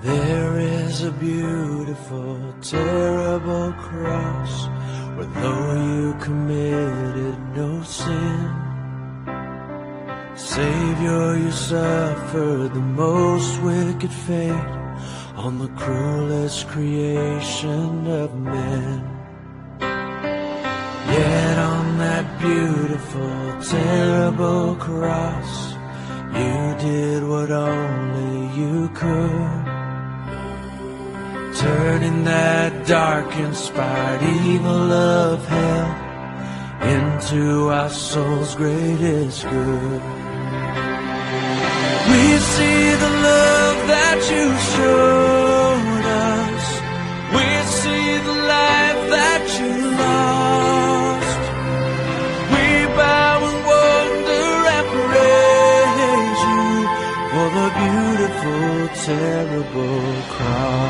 There is a beautiful, terrible cross where though you committed no sin, Savior, you suffered the most wicked fate on the cruelest creation of men. Yet on that beautiful, terrible cross, you did what only you could, turning that dark-inspired evil of hell into our soul's greatest good. We see the love that you showed us. We see the life that you lost. We bow and wonder and praise you for the beautiful, terrible cross.